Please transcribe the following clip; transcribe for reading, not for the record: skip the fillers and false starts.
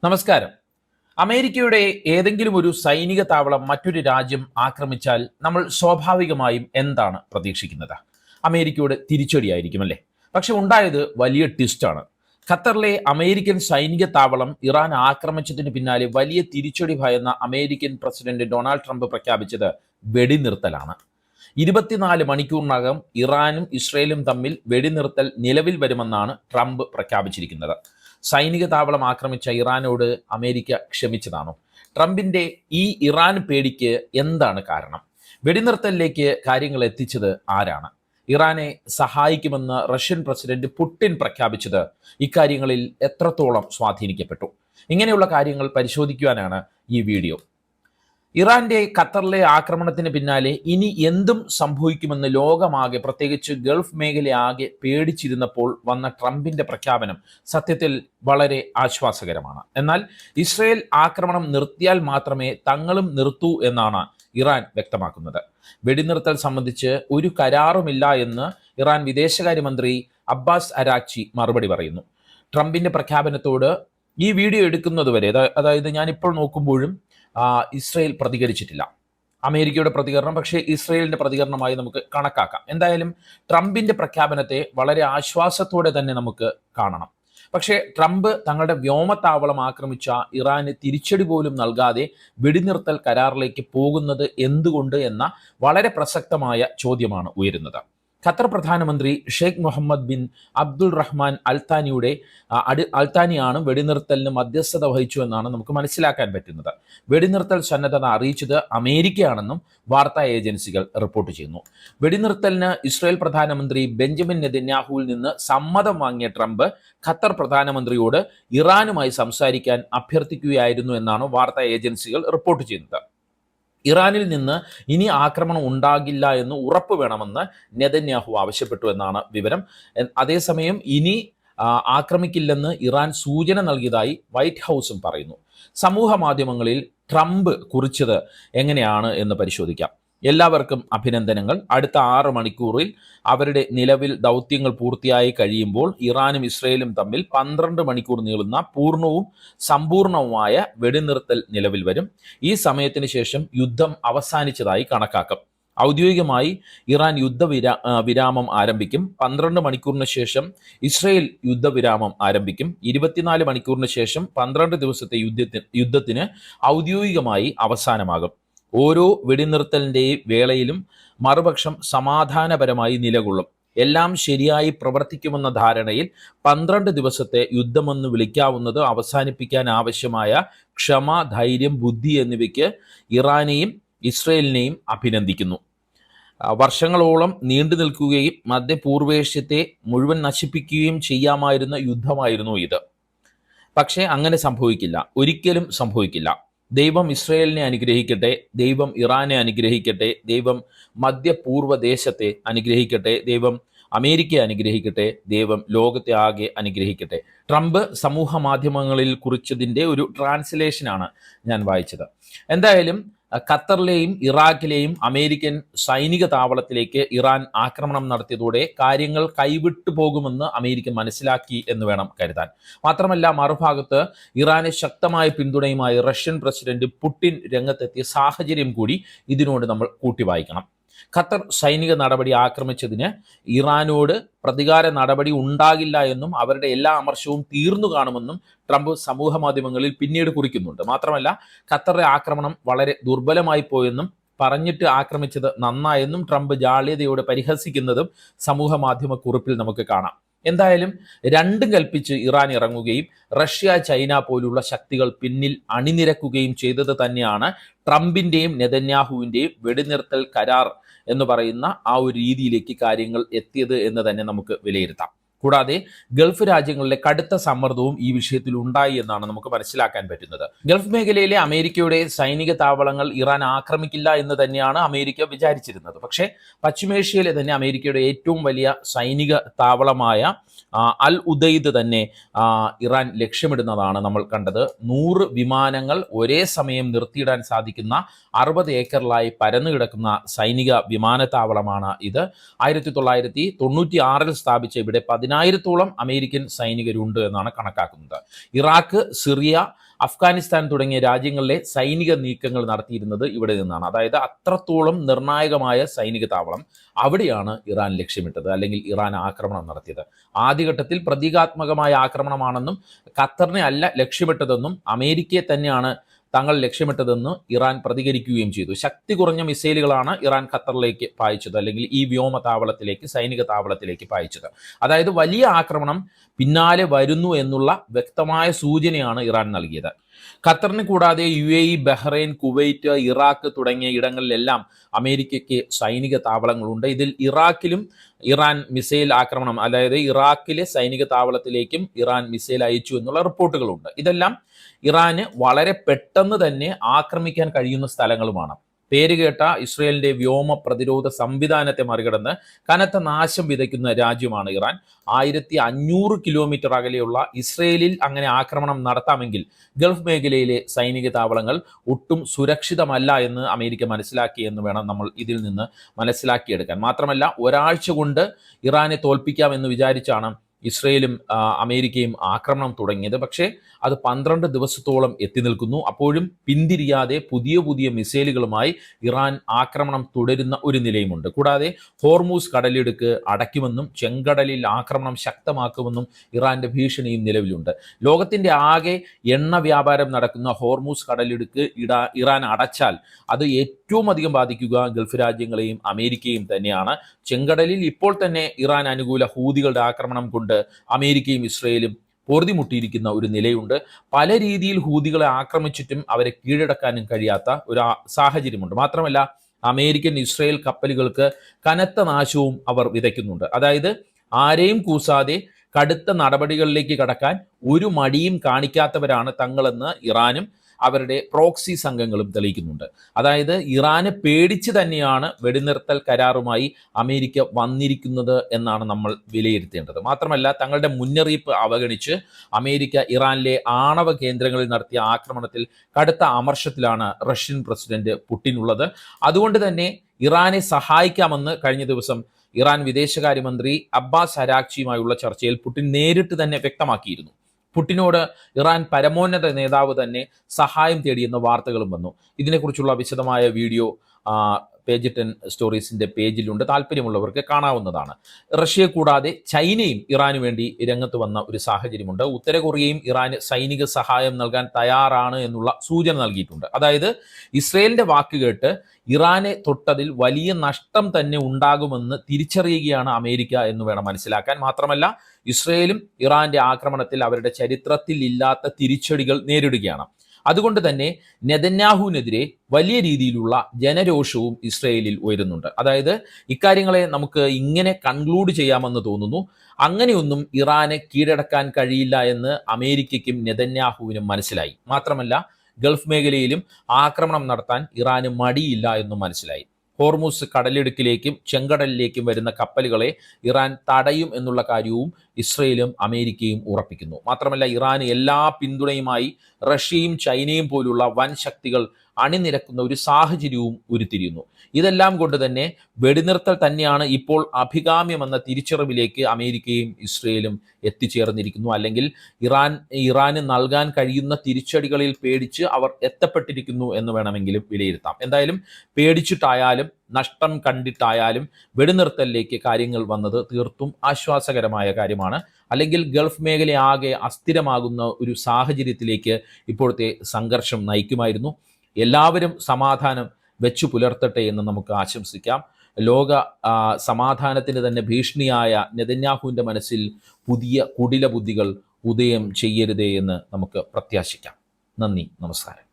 നമസ്കാരം. അമേരിക്കയുടെ ഏതെങ്കിലും ഒരു സൈനിക താവളം മറ്റൊരു രാജ്യം ആക്രമിച്ചാൽ നമ്മൾ സ്വാഭാവികമായും എന്താണ് പ്രതീക്ഷിക്കുന്നത്? അമേരിക്കയുടെ തിരിച്ചടിയായിരിക്കും അല്ലേ? പക്ഷെ ഉണ്ടായത് വലിയ ട്വിസ്റ്റാണ്. ഖത്തറിലെ അമേരിക്കൻ സൈനിക താവളം ഇറാൻ ആക്രമിച്ചതിന് പിന്നാലെ വലിയ തിരിച്ചടി ഭയന്ന അമേരിക്കൻ പ്രസിഡന്റ് ഡൊണാൾഡ് ട്രംപ് പ്രഖ്യാപിച്ചത് വെടിനിർത്തലാണ്. 24 മണിക്കൂറിനകം ഇറാനും ഇസ്രയേലും തമ്മിൽ വെടിനിർത്തൽ നിലവിൽ വരുമെന്നാണ് ട്രംപ് പ്രഖ്യാപിച്ചിരിക്കുന്നത്. സൈനിക താവളം ആക്രമിച്ച ഇറാനോട് അമേരിക്ക ക്ഷമിച്ചതാണോ? ട്രംപിന്റെ ഈ ഇറാൻ പേടിക്ക് എന്താണ് കാരണം? വെടിനിർത്തലിലേക്ക് കാര്യങ്ങൾ എത്തിച്ചത് ആരാണ്? ഇറാനെ സഹായിക്കുമെന്ന് റഷ്യൻ പ്രസിഡന്റ് പുടിൻ പ്രഖ്യാപിച്ചത് ഇക്കാര്യങ്ങളിൽ എത്രത്തോളം സ്വാധീനിക്കപ്പെട്ടു? ഇങ്ങനെയുള്ള കാര്യങ്ങൾ പരിശോധിക്കുവാനാണ് ഈ വീഡിയോ. ഇറാന്റെ ഖത്തറിലെ ആക്രമണത്തിന് പിന്നാലെ ഇനി എന്തും സംഭവിക്കുമെന്ന് ലോകമാകെ, പ്രത്യേകിച്ച് ഗൾഫ് മേഖലയാകെ പേടിച്ചിരുന്നപ്പോൾ വന്ന ട്രംപിന്റെ പ്രഖ്യാപനം സത്യത്തിൽ വളരെ ആശ്വാസകരമാണ്. എന്നാൽ ഇസ്രയേൽ ആക്രമണം നിർത്തിയാൽ മാത്രമേ തങ്ങളും നിർത്തൂ എന്നാണ് ഇറാൻ വ്യക്തമാക്കുന്നത്. വെടിനിർത്തൽ സംബന്ധിച്ച് ഒരു കരാറുമില്ല എന്ന് ഇറാൻ വിദേശകാര്യമന്ത്രി അബ്ബാസ് അരാക്ചി മറുപടി പറയുന്നു. ട്രംപിന്റെ പ്രഖ്യാപനത്തോട് ഈ വീഡിയോ എടുക്കുന്നതുവരെ, അതായത് ഞാനിപ്പോൾ നോക്കുമ്പോഴും ഇസ്രയേൽ പ്രതികരിച്ചിട്ടില്ല. അമേരിക്കയുടെ പ്രതികരണം പക്ഷേ ഇസ്രയേലിന്റെ പ്രതികരണമായി നമുക്ക് കണക്കാക്കാം. എന്തായാലും ട്രംപിന്റെ പ്രഖ്യാപനത്തെ വളരെ ആശ്വാസത്തോടെ തന്നെ നമുക്ക് കാണണം. പക്ഷേ ട്രംപ് തങ്ങളുടെ വ്യോമത്താവളം ആക്രമിച്ച ഇറാന് തിരിച്ചടി പോലും നൽകാതെ വെടിനിർത്തൽ കരാറിലേക്ക് പോകുന്നത് എന്തുകൊണ്ട് എന്ന വളരെ പ്രസക്തമായ ചോദ്യമാണ് ഉയരുന്നത്. ഖത്തർ പ്രധാനമന്ത്രി ഷെയ്ഖ് മുഹമ്മദ് ബിൻ അബ്ദുൾ റഹ്മാൻ അൽത്താനിയാണ് വെടിനിർത്തലിന് മധ്യസ്ഥത വഹിച്ചു എന്നാണ് നമുക്ക് മനസ്സിലാക്കാൻ പറ്റുന്നത്. വെടിനിർത്തൽ സന്നദ്ധത അറിയിച്ചത് അമേരിക്കയാണെന്നും വാർത്താ ഏജൻസികൾ റിപ്പോർട്ട് ചെയ്യുന്നു. വെടിനിർത്തലിന് ഇസ്രായേൽ പ്രധാനമന്ത്രി ബെഞ്ചമിൻ നെതന്യാഹുവിൽ നിന്ന് സമ്മതം വാങ്ങിയ ട്രംപ് ഖത്തർ പ്രധാനമന്ത്രിയോട് ഇറാനുമായി സംസാരിക്കാൻ അഭ്യർത്ഥിക്കുകയായിരുന്നു എന്നാണ് വാർത്താ ഏജൻസികൾ റിപ്പോർട്ട് ചെയ്യുന്നത്. ഇറാനിൽ നിന്ന് ഇനി ആക്രമണം ഉണ്ടാകില്ല എന്ന് ഉറപ്പ് വേണമെന്ന് നെതന്യാഹു ആവശ്യപ്പെട്ടു എന്നാണ് വിവരം. അതേസമയം ഇനി ആക്രമിക്കില്ലെന്ന് ഇറാൻ സൂചന നൽകിയതായി വൈറ്റ് ഹൗസും പറയുന്നു. സമൂഹ മാധ്യമങ്ങളിൽ ട്രംപ് കുറിച്ചത് എങ്ങനെയാണ് എന്ന് പരിശോധിക്കാം. എല്ലാവർക്കും അഭിനന്ദനങ്ങൾ. അടുത്ത 6 മണിക്കൂറിൽ അവരുടെ നിലവിൽ ദൗത്യങ്ങൾ പൂർത്തിയായി കഴിയുമ്പോൾ ഇറാനും ഇസ്രയേലും തമ്മിൽ 12 മണിക്കൂർ നീളുന്ന പൂർണ്ണവും സമ്പൂർണവുമായ വെടിനിർത്തൽ നിലവിൽ വരും. ഈ സമയത്തിന് ശേഷം യുദ്ധം അവസാനിച്ചതായി കണക്കാക്കും. ഔദ്യോഗികമായി ഇറാൻ വിരാമം ആരംഭിക്കും. 12 മണിക്കൂറിന് ശേഷം ഇസ്രയേൽ യുദ്ധവിരാമം ആരംഭിക്കും. 24 മണിക്കൂറിന് ശേഷം 12 ദിവസത്തെ യുദ്ധത്തിന് ഔദ്യോഗികമായി അവസാനമാകും. ഓരോ വെടിനിർത്തലിൻ്റെ വേളയിലും മറുപക്ഷം സമാധാനപരമായി നിലകൊള്ളും. എല്ലാം ശരിയായി പ്രവർത്തിക്കുമെന്ന ധാരണയിൽ 12 ദിവസത്തെ യുദ്ധമെന്ന് വിളിക്കാവുന്നത് അവസാനിപ്പിക്കാൻ ആവശ്യമായ ക്ഷമ, ധൈര്യം, ബുദ്ധി എന്നിവയ്ക്ക് ഇറാനെയും ഇസ്രയേലിനെയും അഭിനന്ദിക്കുന്നു. വർഷങ്ങളോളം നീണ്ടു നിൽക്കുകയും മധ്യപൂർവേഷ്യത്തെ മുഴുവൻ നശിപ്പിക്കുകയും ചെയ്യാമായിരുന്ന യുദ്ധമായിരുന്നു ഇത്. പക്ഷേ അങ്ങനെ സംഭവിക്കില്ല, ഒരിക്കലും സംഭവിക്കില്ല. ദൈവം ഇസ്രയേലിനെ അനുഗ്രഹിക്കട്ടെ, ദൈവം ഇറാനെ അനുഗ്രഹിക്കട്ടെ, ദൈവം മധ്യപൂർവ്വ ദേശത്തെ അനുഗ്രഹിക്കട്ടെ, ദൈവം അമേരിക്കയെ അനുഗ്രഹിക്കട്ടെ, ദൈവം ലോകത്തെ ആകെ അനുഗ്രഹിക്കട്ടെ. ട്രംപ് സമൂഹ മാധ്യമങ്ങളിൽ കുറിച്ചതിൻ്റെ ഒരു ട്രാൻസ്ലേഷനാണ് ഞാൻ വായിച്ചത്. എന്തായാലും ഖത്തറിലെയും ഇറാഖിലെയും അമേരിക്കൻ സൈനിക താവളത്തിലേക്ക് ഇറാൻ ആക്രമണം നടത്തിയതോടെ കാര്യങ്ങൾ കൈവിട്ടു പോകുമെന്ന് അമേരിക്ക മനസ്സിലാക്കി എന്ന് വേണം കരുതാൻ. മാത്രമല്ല, മറുഭാഗത്ത് ഇറാന് ശക്തമായ പിന്തുണയുമായി റഷ്യൻ പ്രസിഡന്റ് പുടിൻ രംഗത്തെത്തിയ സാഹചര്യം കൂടി ഇതിനോട് നമ്മൾ കൂട്ടി വായിക്കണം. ഖത്തർ സൈനിക നടപടി ആക്രമിച്ചതിന് ഇറാനോട് പ്രതികാര നടപടി ഉണ്ടാകില്ല എന്നും അവരുടെ എല്ലാ അമർഷവും തീർന്നു കാണുമെന്നും ട്രംപ് സമൂഹ മാധ്യമങ്ങളിൽ പിന്നീട് കുറിക്കുന്നുണ്ട്. മാത്രമല്ല, ഖത്തറിലെ ആക്രമണം വളരെ ദുർബലമായി പോയെന്നും പറഞ്ഞിട്ട് ആക്രമിച്ചത് നന്നായെന്നും ട്രംപ് ജാള്യതയോടെ പരിഹസിക്കുന്നതും സമൂഹ മാധ്യമ കുറിപ്പിൽ നമുക്ക് കാണാം. എന്തായാലും രണ്ടും കൽപ്പിച്ച് ഇറാൻ ഇറങ്ങുകയും റഷ്യ, ചൈന പോലുള്ള ശക്തികൾ പിന്നിൽ അണിനിരക്കുകയും ചെയ്തത് തന്നെയാണ് ട്രംപിൻ്റെയും നെതന്യാഹുവിൻ്റെയും വെടിനിർത്തൽ കരാർ എന്ന് പറയുന്ന ആ ഒരു രീതിയിലേക്ക് കാര്യങ്ങൾ എത്തിയത് എന്ന് തന്നെ നമുക്ക് വിലയിരുത്താം. കൂടാതെ ഗൾഫ് രാജ്യങ്ങളിലെ കടുത്ത സമ്മർദ്ദവും ഈ വിഷയത്തിൽ ഉണ്ടായി എന്നാണ് നമുക്ക് മനസ്സിലാക്കാൻ പറ്റുന്നത്. ഗൾഫ് മേഖലയിലെ അമേരിക്കയുടെ സൈനിക താവളങ്ങൾ ഇറാൻ ആക്രമിക്കില്ല എന്ന് തന്നെയാണ് അമേരിക്ക വിചാരിച്ചിരുന്നത്. പക്ഷേ പശ്ചിമേഷ്യയിലെ തന്നെ അമേരിക്കയുടെ ഏറ്റവും വലിയ സൈനിക താവളമായ അൽ ഉദൈദ് തന്നെ ഇറാൻ ലക്ഷ്യമിടുന്നതാണ് നമ്മൾ കണ്ടത്. 100 വിമാനങ്ങൾ ഒരേ സമയം നിർത്തിയിടാൻ സാധിക്കുന്ന 60 ഏക്കറിലായി പരന്നു കിടക്കുന്ന സൈനിക വിമാനത്താവളമാണ് ഇത്. 1996 സ്ഥാപിച്ച ഇവിടെ 10,000-ഓളം അമേരിക്കൻ സൈനികരുണ്ട് എന്നാണ് കണക്കാക്കുന്നത്. ഇറാഖ്, സിറിയ, അഫ്ഗാനിസ്ഥാൻ തുടങ്ങിയ രാജ്യങ്ങളിലെ സൈനിക നീക്കങ്ങൾ നടത്തിയിരുന്നത് ഇവിടെ നിന്നാണ്. അതായത് അത്രത്തോളം നിർണായകമായ സൈനിക താവളം അവിടെയാണ് ഇറാൻ ലക്ഷ്യമിട്ടത്, അല്ലെങ്കിൽ ഇറാൻ ആക്രമണം നടത്തിയത്. ആദ്യഘട്ടത്തിൽ പ്രതീകാത്മകമായ ആക്രമണമാണെന്നും ഖത്തറിനെ അല്ല ലക്ഷ്യമിട്ടതെന്നും അമേരിക്കയെ തന്നെയാണ് തങ്ങൾ ലക്ഷ്യമിട്ടതെന്ന് ഇറാൻ പ്രതികരിക്കുകയും ചെയ്തു. ശക്തി കുറഞ്ഞ മിസൈലുകളാണ് ഇറാൻ ഖത്തറിലേക്ക് പായിച്ചത്, അല്ലെങ്കിൽ ഈ വ്യോമ താവളത്തിലേക്ക്, സൈനിക താവളത്തിലേക്ക് പായിച്ചത്. അതായത് വലിയ ആക്രമണം പിന്നാലെ വരുന്നു എന്നുള്ള വ്യക്തമായ സൂചനയാണ് ഇറാൻ നൽകിയത്. ഖത്തറിന് കൂടാതെ UAE, ബഹ്റൈൻ, കുവൈറ്റ്, ഇറാഖ് തുടങ്ങിയ ഇടങ്ങളിലെല്ലാം അമേരിക്കയ്ക്ക് സൈനിക താവളങ്ങളുണ്ട്. ഇതിൽ ഇറാഖിലും ഇറാൻ മിസൈൽ ആക്രമണം, അതായത് ഇറാഖിലെ സൈനിക താവളത്തിലേക്കും ഇറാൻ മിസൈൽ അയച്ചു എന്നുള്ള റിപ്പോർട്ടുകളുണ്ട്. ഇതെല്ലാം ഇറാന് വളരെ പെട്ടെന്ന് തന്നെ ആക്രമിക്കാൻ കഴിയുന്ന സ്ഥലങ്ങളുമാണ്. പേരുകേട്ട ഇസ്രയേലിന്റെ വ്യോമ പ്രതിരോധ സംവിധാനത്തെ മറികടന്ന് കനത്ത നാശം വിതയ്ക്കുന്ന രാജ്യമാണ് ഇറാൻ. 1500 കിലോമീറ്റർ അകലെയുള്ള ഇസ്രയേലിൽ അങ്ങനെ ആക്രമണം നടത്താമെങ്കിൽ ഗൾഫ് മേഖലയിലെ സൈനിക താവളങ്ങൾ ഒട്ടും സുരക്ഷിതമല്ല എന്ന് അമേരിക്ക മനസ്സിലാക്കിയെന്ന് വേണം നമ്മൾ ഇതിൽ നിന്ന് മനസ്സിലാക്കിയെടുക്കാൻ. മാത്രമല്ല, ഒരാഴ്ച കൊണ്ട് ഇറാനെ തോൽപ്പിക്കാമെന്ന് വിചാരിച്ചാണ് ഇസ്രയേലും അമേരിക്കയും ആക്രമണം തുടങ്ങിയത്. പക്ഷേ അത് 12 ദിവസത്തോളം എത്തി നിൽക്കുന്നു. അപ്പോഴും പിന്തിരിയാതെ പുതിയ പുതിയ മിസൈലുകളുമായി ഇറാൻ ആക്രമണം തുടരുന്ന ഒരു നിലയുമുണ്ട്. കൂടാതെ ഹോർമൂസ് കടലിടുക്ക് അടയ്ക്കുമെന്നും ചെങ്കടലിൽ ആക്രമണം ശക്തമാക്കുമെന്നും ഇറാന്റെ ഭീഷണിയും നിലവിലുണ്ട്. ലോകത്തിന്റെ ആകെ എണ്ണ വ്യാപാരം നടക്കുന്ന ഹോർമൂസ് കടലിടുക്ക് ഇറാൻ അടച്ചാൽ അത് ഏറ്റവും അധികം ബാധിക്കുക ഗൾഫ് രാജ്യങ്ങളെയും അമേരിക്കയും തന്നെയാണ്. ചെങ്കടലിൽ ഇപ്പോൾ തന്നെ ഇറാൻ അനുകൂല ഹൂതികളുടെ ആക്രമണം കൊണ്ട് അമേരിക്കയും ഇസ്രയേലും പൊറുതിമുട്ടിയിരിക്കുന്ന ഒരു നിലയുണ്ട്. പല രീതിയിൽ ഹൂതികളെ ആക്രമിച്ചിട്ടും അവരെ കീഴടക്കാനും കഴിയാത്ത ഒരു സാഹചര്യമുണ്ട്. മാത്രമല്ല, അമേരിക്കൻ ഇസ്രയേൽ കപ്പലുകൾക്ക് കനത്ത നാശവും അവർ വിതയ്ക്കുന്നുണ്ട്. അതായത് ആരെയും കൂസാതെ കടുത്ത നടപടികളിലേക്ക് കടക്കാൻ ഒരു മടിയും കാണിക്കാത്തവരാണ് തങ്ങളെന്ന് ഇറാനും അവരുടെ പ്രോക്സി സംഘങ്ങളും തെളിയിക്കുന്നുണ്ട്. അതായത് ഇറാനെ പേടിച്ച് തന്നെയാണ് വെടിനിർത്തൽ കരാറുമായി അമേരിക്ക വന്നിരിക്കുന്നത് എന്നാണ് നമ്മൾ വിലയിരുത്തേണ്ടത്. മാത്രമല്ല, തങ്ങളുടെ മുന്നറിയിപ്പ് അവഗണിച്ച് അമേരിക്ക ഇറാനിലെ ആണവ കേന്ദ്രങ്ങളിൽ നടത്തിയ ആക്രമണത്തിൽ കടുത്ത അമർഷത്തിലാണ് റഷ്യൻ പ്രസിഡന്റ് പുടിൻ ഉള്ളത്. അതുകൊണ്ട് തന്നെ ഇറാനെ സഹായിക്കാമെന്ന് കഴിഞ്ഞ ദിവസം ഇറാൻ വിദേശകാര്യമന്ത്രി അബ്ബാസ് അരാക്ചിയുമായുള്ള ചർച്ചയിൽ പുടിൻ നേരിട്ട് തന്നെ വ്യക്തമാക്കിയിരുന്നു. പുടിനോട് ഇറാൻ പരമോന്നത നേതാവ് തന്നെ സഹായം തേടിയെന്ന വാർത്തകളും വന്നു. ഇതിനെക്കുറിച്ചുള്ള വിശദമായ വീഡിയോ പേജ് 10 സ്റ്റോറീസിന്റെ പേജിലുണ്ട്. താല്പര്യമുള്ളവർക്ക് കാണാവുന്നതാണ്. റഷ്യയെ കൂടാതെ ചൈനയും ഇറാനു വേണ്ടി രംഗത്ത് വന്ന ഒരു സാഹചര്യമുണ്ട്. ഉത്തര കൊറിയയും ഇറാന് സൈനിക സഹായം നൽകാൻ തയ്യാറാണ് എന്നുള്ള സൂചന നൽകിയിട്ടുണ്ട്. അതായത് ഇസ്രയേലിന്റെ വാക്കുകേട്ട് ഇറാനെ തൊട്ടതിൽ വലിയ നഷ്ടം തന്നെ ഉണ്ടാകുമെന്ന് തിരിച്ചറിയുകയാണ് അമേരിക്ക എന്ന് വേണം മനസ്സിലാക്കാൻ. മാത്രമല്ല, ഇസ്രയേലും ഇറാന്റെ ആക്രമണത്തിൽ അവരുടെ ചരിത്രത്തിൽ ഇല്ലാത്ത തിരിച്ചടികൾ നേരിടുകയാണ്. അതുകൊണ്ട് തന്നെ നെതന്യാഹുവിനെതിരെ വലിയ രീതിയിലുള്ള ജനരോഷവും ഇസ്രയേലിൽ ഉയരുന്നുണ്ട്. അതായത് ഇക്കാര്യങ്ങളെ നമുക്ക് ഇങ്ങനെ കൺക്ലൂഡ് ചെയ്യാമെന്ന് തോന്നുന്നു. അങ്ങനെയൊന്നും ഇറാനെ കീഴടക്കാൻ കഴിയില്ല എന്ന് അമേരിക്കയ്ക്കും നെതന്യാഹുവിനും മനസ്സിലായി. മാത്രമല്ല, ഗൾഫ് മേഖലയിലും ആക്രമണം നടത്താൻ ഇറാന് മടിയില്ല എന്നും മനസ്സിലായി. ഹോർമൂസ് കടലിടുക്കിലേക്കും ചെങ്കടലിലേക്കും വരുന്ന കപ്പലുകളെ ഇറാൻ തടയും എന്നുള്ള കാര്യവും ഇസ്രയേലും അമേരിക്കയും ഉറപ്പിക്കുന്നു. മാത്രമല്ല, ഇറാന് എല്ലാ പിന്തുണയുമായി റഷ്യയും ചൈനയും പോലുള്ള വൻ ശക്തികൾ അണിനിരക്കുന്ന ഒരു സാഹചര്യവും ഉരുത്തിരിയുന്നു. ഇതെല്ലാം കൊണ്ട് തന്നെ വെടിനിർത്തൽ തന്നെയാണ് ഇപ്പോൾ അഭികാമ്യമെന്ന തിരിച്ചറിവിലേക്ക് അമേരിക്കയും ഇസ്രയേലും എത്തിച്ചേർന്നിരിക്കുന്നു. അല്ലെങ്കിൽ ഇറാന് നൽകാൻ കഴിയുന്ന തിരിച്ചടികളിൽ പേടിച്ച് അവർ എത്തപ്പെട്ടിരിക്കുന്നു എന്ന് വേണമെങ്കിലും വിലയിരുത്താം. എന്തായാലും പേടിച്ചിട്ടായാലും നഷ്ടം കണ്ടിട്ടായാലും വെടിനിർത്തലിലേക്ക് കാര്യങ്ങൾ വന്നത് തീർത്തും ആശ്വാസകരമായ കാര്യമാണ്. അല്ലെങ്കിൽ ഗൾഫ് മേഖല ആകെ അസ്ഥിരമാകുന്ന ഒരു സാഹചര്യത്തിലേക്ക് ഇപ്പോഴത്തെ സംഘർഷം നയിക്കുമായിരുന്നു. എല്ലാവരും സമാധാനം വെച്ചു പുലർത്തട്ടെ എന്ന് നമുക്ക് ആശംസിക്കാം. ലോക സമാധാനത്തിന് തന്നെ ഭീഷണിയായ നെതന്യാഹുവിൻ്റെ മനസ്സിൽ പുതിയ കുടില ബുദ്ധികൾ ഉദയം ചെയ്യരുതേ എന്ന് നമുക്ക് പ്രത്യാശിക്കാം. നന്ദി, നമസ്കാരം.